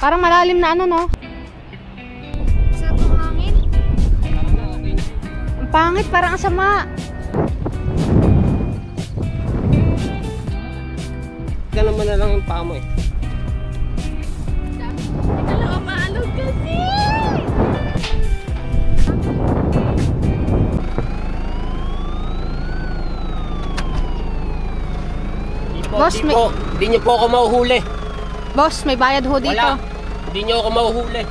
Parang malalim na ano, no? Sarap ng hangin. Ang pangit, parang ang sama. Ganun mo na lang yung paa mo eh. Ito lang ang maalog kasi. Boss, Di niyo po ako mahuhuli. Boss, may bayad ho dito. Wala. Di niyo ako mahuhuli.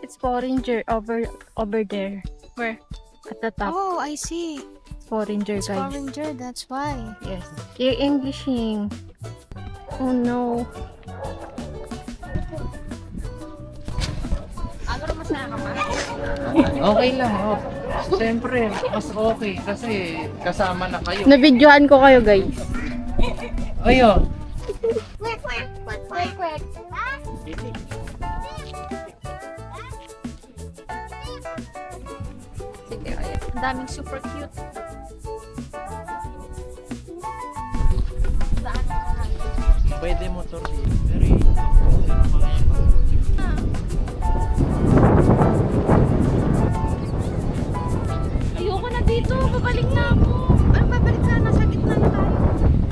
It's foreigner over there. Where? At the top. Oh, I see. Foreigner, It's guys. foreigner, that's why. Yes. You're Englishing. Oh no. Okay lang, oh. Siyempre, mas okay kasi kasama na kayo. Nabidyohan ko kayo, guys. Ayun. Quick. Sige, ayan. Ang daming super cute. Pwede motor dito. Pero yung Ayoko na dito. Babalik na ako. Ano babalik na? Nasa gitna na tayo.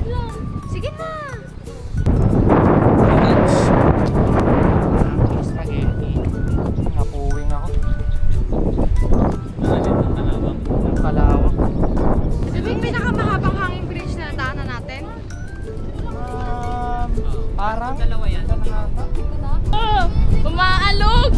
Lang. Sige na. spaghetti. Napuwing ako. Kalawang. Sabi yung pinakamahabang hanging bridge na nadaanan natin. Parang dalawa yan. Oh, umaalog!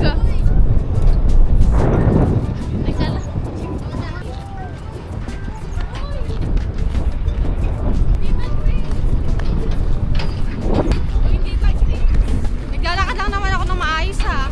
Naglalakad lang naman ako ng maayos ha.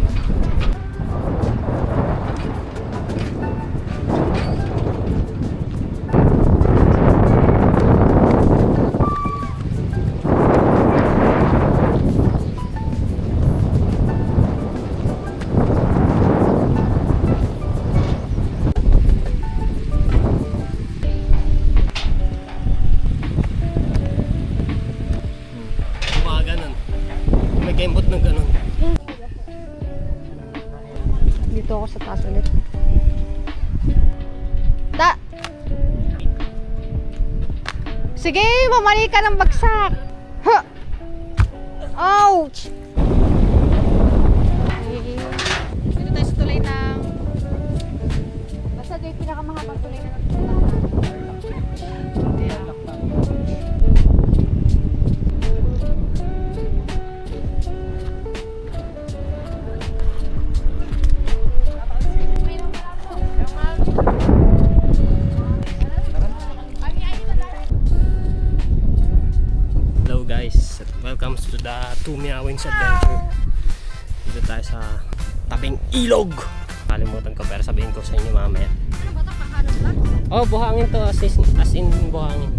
Mga ganun. May kembot ng ganun. Dito ako sa taas ulit. Da! Sige, mamali ka ng bagsak! Ha! Ouch! Dito tayo sa tulay ng... Basta ito yung pinakamahabang tulay na Hello guys, welcome to the Tumiawings Adventure. Dito tayo sa tabing ilog. Kalimutan ko pero sabihin ko sa inyo mamaya. Ano ba ito? Pakanan ba? Oh, buhangin to as in buhangin.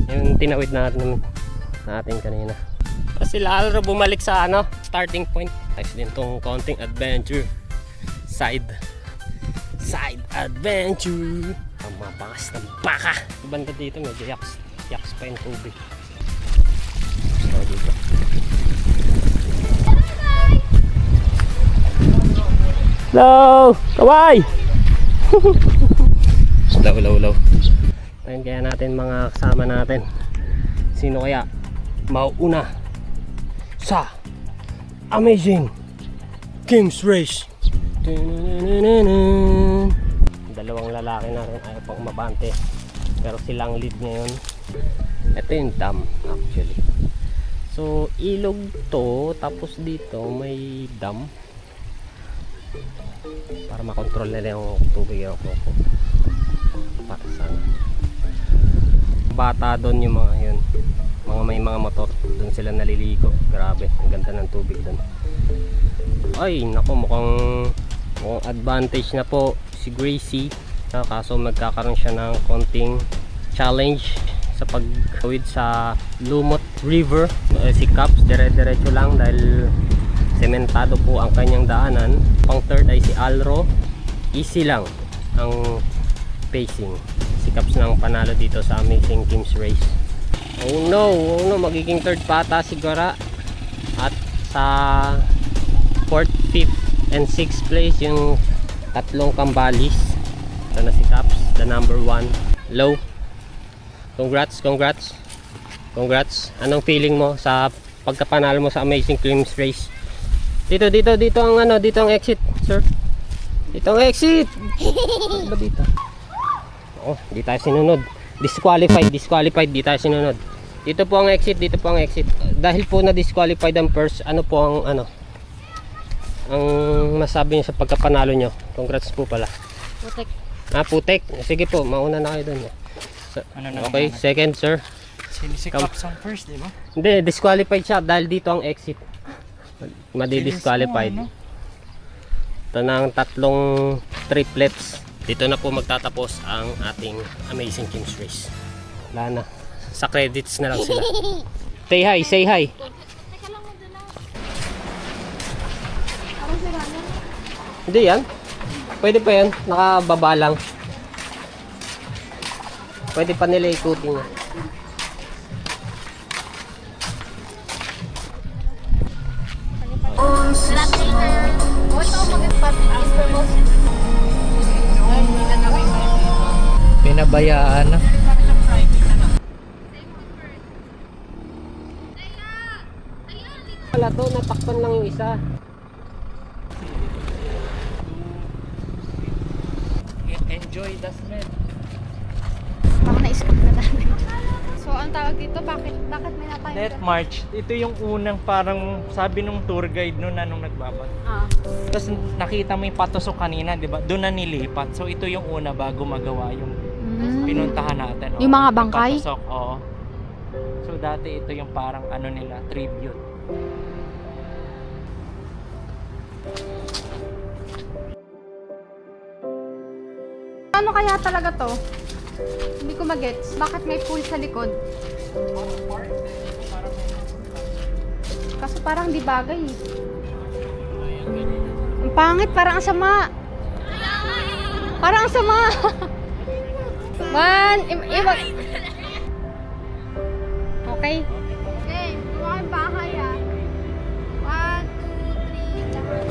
Yung tinawid natin kanina. Kasi lalo bumalik sa starting point. Tapos din tong konting adventure. Side adventure. Ang mabangas ng baka. Banda dito medyo yaks pa yung tubig. So dito. Hello! Kaway! Law. Ayun kaya natin mga kasama natin. Sino kaya mauuna sa Amazing Kings Race? Dalawang lalaki na rin ayaw pang mabante. Pero silang lead ngayon. Ito yung dam actually. So ilog to. Tapos dito may dam. Para makontrol nila yung tubig yung koko. Para sana bata doon yung mga yun, mga may mga motor doon sila naliligo. Grabe ang ganda ng tubig doon. Ay nako, mukhang advantage na po si Gracie, kaso magkakaroon siya ng konting challenge sa pagtawid sa Lumot River. Si Caps dire-diretso lang dahil sementado po ang kanyang daanan. Pang third ay si Alro, easy lang ang pacing. si Caps nang panalo dito sa Amazing Teams Race. Oh no, magiging third pa ata si Gora. At sa 4th, 5th, and 6th place yung tatlong Kambalis. Ito na si Caps, the number 1. Low. Congrats. Anong feeling mo sa pagkapanalo mo sa Amazing Teams Race? Dito ang ano, dito ang exit, sir. Dito ang exit. Ano ba dito? Oh, di tayo sinunod. Disqualified, di tayo sinunod. Dito po ang exit. Dahil po na disqualified ang first, ano po ang ano? Ang masabi niyo sa pagkapanalo niyo? Congrats po pala. Putek. Putek. Sige po, mauna na kayo doon. So, okay, second, sir. Si Caps ang first, di ba? Hindi, disqualified siya dahil dito ang exit. Madi-disqualified. Ito na ang tatlong triplets. Dito na po magtatapos ang ating Amazing Teams Race. Wala na. Sa credits na lang sila. Say hi. Teka lang, madala. Hindi yan. Pwede pa yan. Nakababa lang. Pwede pa nila ikutin yan. Pinabayaan na. Wala to, natakpan lang yung isa. Enjoy the smell. Baka na-skip na namin. So, ang tawag dito, bakit may natayong Net March, ito yung unang parang sabi nung tour guide noon nung nagbabad. Tapos nakita mo yung patusok kanina, di ba? Doon na nilipat. So ito yung una bago magawa yung pinuntahan natin. Yung mga bangkay? Patusok, oo. So dati ito yung parang ano nila, tribute. Ano kaya talaga to? Hindi ko magets. Bakit may pool sa likod? Kaso parang di bagay eh. Ang pangit, parang ang sama. Parang ang sama. Okay. Okay, buka yung bahay ah. 1, 2, 3, lahat.